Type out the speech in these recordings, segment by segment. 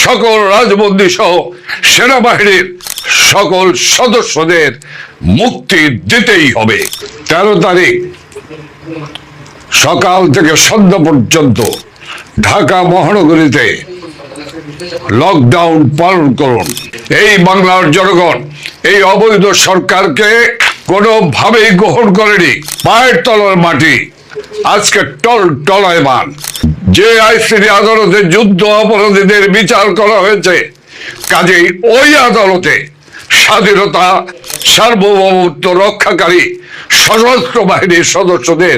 সকল রাজবন্দী সহ সেনাবাহিনীর সকল সদস্যদের মুক্তি দিতেই হবে। 13 তারিখ সকাল থেকে সন্ধ্যা পর্যন্ত ঢাকা মহানগরীতে লকডাউন পালন করুন। এই বাংলার জনগণ এই অবৈধ সরকারকে কোনোভাবেই গ্রহণ করেনি। পায়ের তলার মাটি আজকে টলায়মান। যে আইসিটি আদালতে যুদ্ধ অপরাধীদের বিচার করা হয়েছে, কাজেই ওই আদালতে স্বাধীনতা সার্বভৌমত্ব রক্ষাকারী সশস্ত্র বাহিনীর সদস্যদের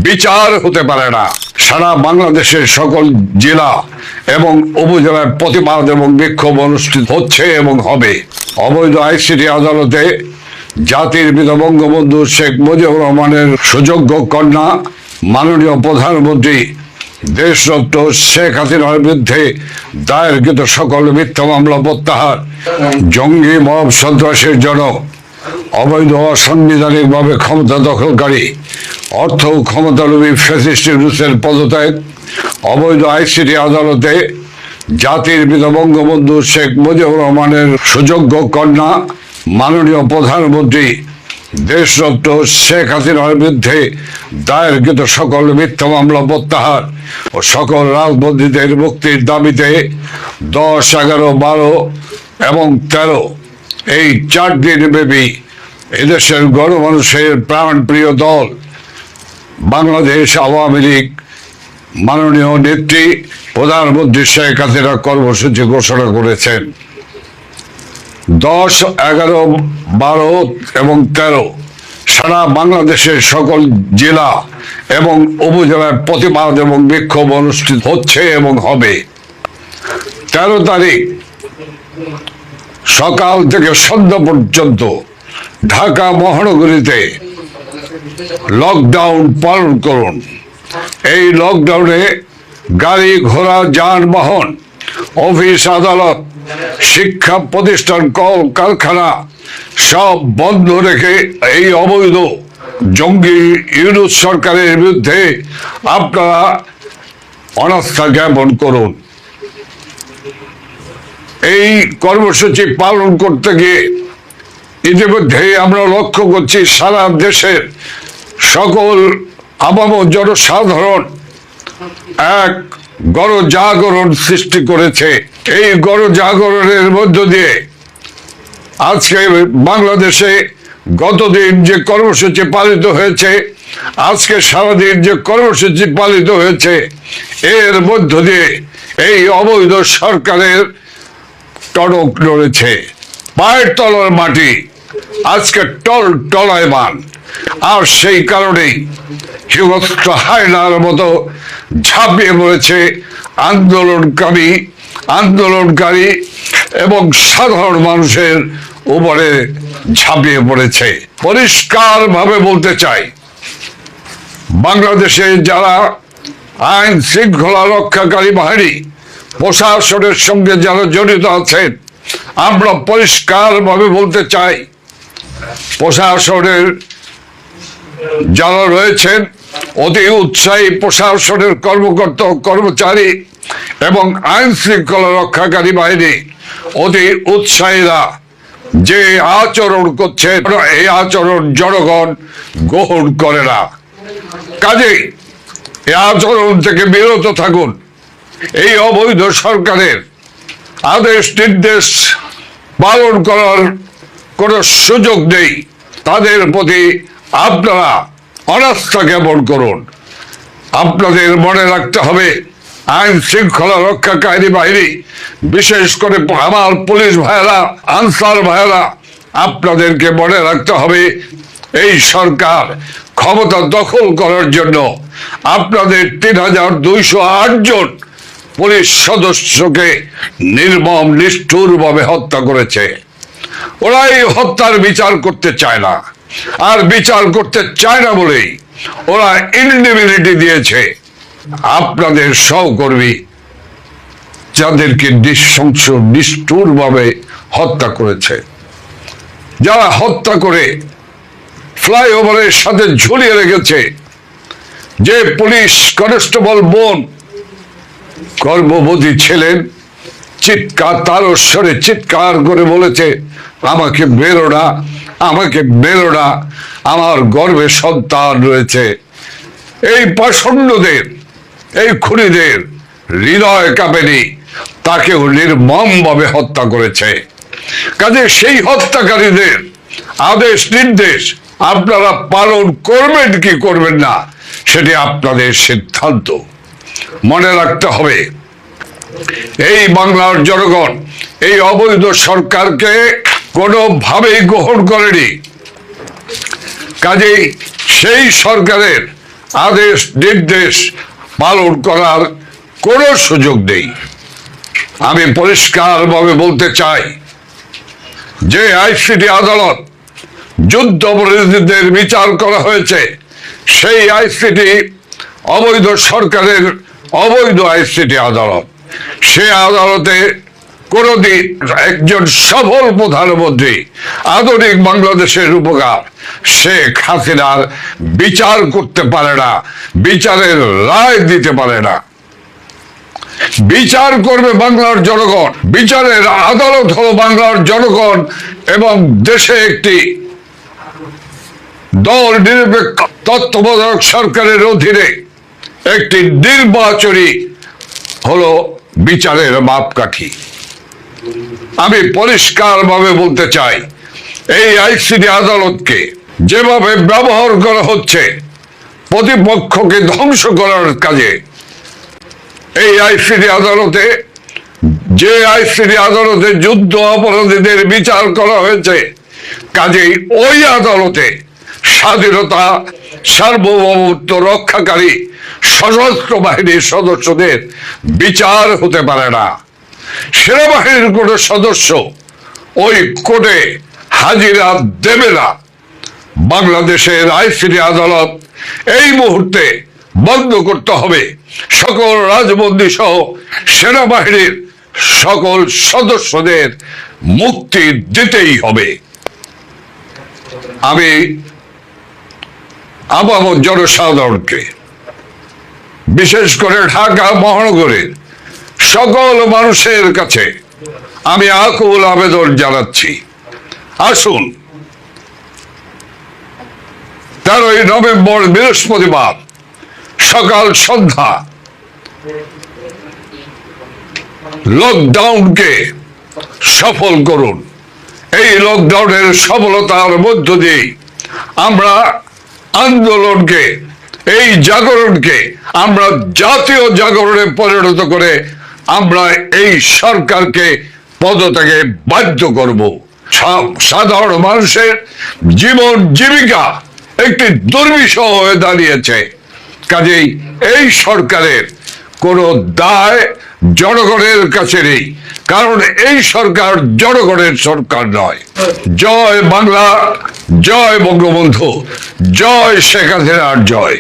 বিচার হতে পারে না। সারা বাংলাদেশের সকল জেলা এবং উপজেলায় প্রতিবাদ এবং বিক্ষোভ অনুষ্ঠিত হচ্ছে এবং হবে। অবৈধ আইসিটি আদালতে জাতির পিতা বঙ্গবন্ধু শেখ মুজিবুর রহমানের সুযোগ্য কন্যা মাননীয় প্রধানমন্ত্রী দেশরত্ন শেখ হাসিনার বিরুদ্ধে দায়েরকৃত সকল মিথ্যা মামলা প্রত্যাহার, জঙ্গি মব সন্ত্রাসের জনক, অবৈধ অসাংবিধানিক ভাবে ক্ষমতা দখলকারী অর্থ ক্ষমতালোভী ফ্যাসিস্ট রুসের পদত্যাগ, অবৈধ আইসিটি আদালতে জাতির পিতা বঙ্গবন্ধু শেখ মুজিবুর রহমানের সুযোগ্য কন্যা মাননীয় প্রধানমন্ত্রী দেশরত্ন শেখ হাসিনার বিরুদ্ধে দায়েরকৃত সকল মিথ্যা মামলা প্রত্যাহার ও সকল রাজবন্দীদের মুক্তির দাবিতে 10, 11, 12 এবং 13 এই 4 দিন ব্যাপী এদেশের গণমানুষের প্রাণপ্রিয় দল বাংলাদেশ আওয়ামী লীগ মাননীয় নেত্রী প্রধানমন্ত্রী শেখ হাসিনা কর্মসূচি ঘোষণা করেছেন। 10, 11, 12 এবং 13 সারা বাংলাদেশের সকল জেলা এবং উপজেলায় প্রতিবাদ এবং বিক্ষোভ অনুষ্ঠিত হচ্ছে এবং হবে। 13 তারিখ সকাল থেকে সন্ধ্যা পর্যন্ত ঢাকা মহানগরীতে লকডাউন পালন করুন। এই লকডাউনে গাড়ি ঘোড়া যানবাহন, অফিস আদালত, শিক্ষা প্রতিষ্ঠান, কল কারখানা সব বন্ধ রেখে এই অবৈধ জঙ্গি ইউনূস সরকারের বিরুদ্ধে আপনারা অনাস্থা জ্ঞাপন করুন। এই কর্মসূচি পালন করতে গিয়ে ইতিমধ্যে আমরা লক্ষ্য করছি সারা দেশের সকল আপাম জনসাধারণ এক গণজাগরণ সৃষ্টি করেছে। এই গণজাগরণের মধ্য দিয়ে আজকে বাংলাদেশে গতদিন যে কর্মসূচি পালিত হয়েছে, আজকে সারাদিন যে কর্মসূচি পালিত হয়েছে, এর মধ্য দিয়ে এই অবৈধ সরকারের টনক নড়েছে। পায়ের তলার মাটি আজকে টলায়মান। আর সেই কারণেই হিংস্র হায়নার মতো ঝাঁপিয়ে পড়েছে আন্দোলনকারী এবং সাধারণ মানুষের উপরে ঝাঁপিয়ে পড়েছে। পরিষ্কার ভাবে বলতে চাই, বাংলাদেশে যারা আইন শৃঙ্খলা রক্ষাকারী বাহিনী প্রশাসনের সঙ্গে যারা জড়িত আছেন, আমরা পরিষ্কার ভাবে বলতে চাই, প্রশাসনের যারা রয়েছেন অতি উৎসাহী প্রশাসনের কর্মকর্তা কর্মচারী এবং আইন শৃঙ্খলা রক্ষাকারী বাহিনী অতি উৎসাহীরা যে আচরণ করছে, এই আচরণ জনগণ গ্রহণ করে না। কাজেই এই আচরণ থেকে বিরত থাকুন। এই অবৈধ সরকারের আদেশ নির্দেশ পালন করার কোনো সুযোগ নেই। তাদের প্রতি আপনারা অনাস্থা জ্ঞাপন করুন। আপনাদের মনে রাখতে হবে, আইন শৃঙ্খলা রক্ষাকারী বাহিনী, বিশেষ করে আমার পুলিশ ভাইয়েরা, আনসার ভাইয়েরা, আপনাদেরকে মনে রাখতে হবে, এই সরকার ক্ষমতা দখল করার জন্য আপনাদের 3208 জন পুলিশ সদস্যকে নির্মম নিষ্ঠুর ভাবে হত্যা করেছে। ওরা এই হত্যার বিচার করতে চায় না, আর বিচার করতে চায় না বলেই ওরা ইনডিভিনিটি দিয়েছে আপনাদের সহকর্মী, যাদেরকে নৃশংস নিষ্ঠুর ভাবে হত্যা করেছে, যারা হত্যা করে ফ্লাইওভারের সাথে ঝুলিয়ে রেখেছে। যে পুলিশ কনস্টেবল বোন গর্ভবতী ছিলেন, চিৎকার তারস্বরে চিৎকার করে বলেছে, আমাকে বেরো না, আমাকে বেরো না, আমার গর্ভে সন্তান রয়েছে। এই পাষণ্ডদের, এই খুনিদের হৃদয় কাঁপেনি, তাকেও নির্মমভাবে হত্যা করেছে। কাজে সেই হত্যাকারীদের আদেশ নির্দেশ আপনারা পালন করবেন কি করবেন না, সেটি আপনাদের সিদ্ধান্ত। মনে রাখতে হবে, এই বাংলার জনগণ এই অবৈধ সরকারকে কোনোভাবেই গ্রহণ করেনি। কাজেই সেই সরকারের আদেশ নির্দেশ পালন করার কোনো সুযোগ নেই। আমি পরিষ্কারভাবে বলতে চাই যে আইসিটি আদালত যুদ্ধ অপরাধীদের বিচার করা হয়েছে, সেই আইসিটি অবৈধ সরকারের অবৈধ আইসিটি আদালত। সে আদালতে কোনদিন একজন সফল প্রধানমন্ত্রী আধুনিক বাংলাদেশের উপকার শেখ হাসিনার বিচার করতে পারে না, বিচারের রায় দিতে পারে না। বিচার করবে বাংলার জনগণ। বিচারের আদালত হলো বাংলার জনগণ এবং দেশে একটি দল নিরপেক্ষ তত্ত্বাবধায়ক সরকারের অধীনে একটি নির্বাচনী হলো বিচারের মাপকাঠি। আমি পরিষ্কারভাবে বলতে চাই, এই আইসিটি আদালতকে যেভাবে ব্যবহার করা হচ্ছে প্রতিপক্ষকে ধ্বংস করার কাজে, এই আইসিটি আদালতে যে আইসিটি আদালতে যুদ্ধ অপরাধীদের বিচার করা হয়েছে, কাজেই ওই আদালতে স্বাধীনতা সার্বভৌমত্ব রক্ষাকারী সশস্ত্র বাহিনীর সদস্যদের বিচার হতে পারে না। সেনাবাহিনীর কোন সদস্য ওই কোর্টে হাজিরা দেবে না। বাংলাদেশের আইসিটি আদালত এই মুহূর্তে বন্ধ করতে হবে। সকল রাজবন্দী সহ সেনাবাহিনীর সকল সদস্যদের মুক্তি দিতেই হবে। আমি আপামর জনসাধারণকে, বিশেষ করে ঢাকা মহানগরের সকল মানুষের কাছে আমি আকুল আবেদন জানাচ্ছি, আসুন 13ই নভেম্বর বৃহস্পতিবার সকাল সন্ধ্যা লকডাউনকে সফল করুন। এই লকডাউনের সফলতার মধ্য দিয়ে আমরা আন্দোলনকে, এই জাগরণকে আমরা জাতীয় জাগরণে পরিণত করে আমরা এই সরকারকে পদত্যাগে বাধ্য করব। সাধারণ মানুষের জীবন জীবিকা একটি দুর্বিষহ হয়ে দাঁড়িয়েছে। কাজেই এই সরকারের কোনো দায় জনগণের কাছে নেই, কারণ এই সরকার জনগণের সরকার নয়। জয় বাংলা, জয় বঙ্গবন্ধু, জয় শেখ হাসিনার জয়।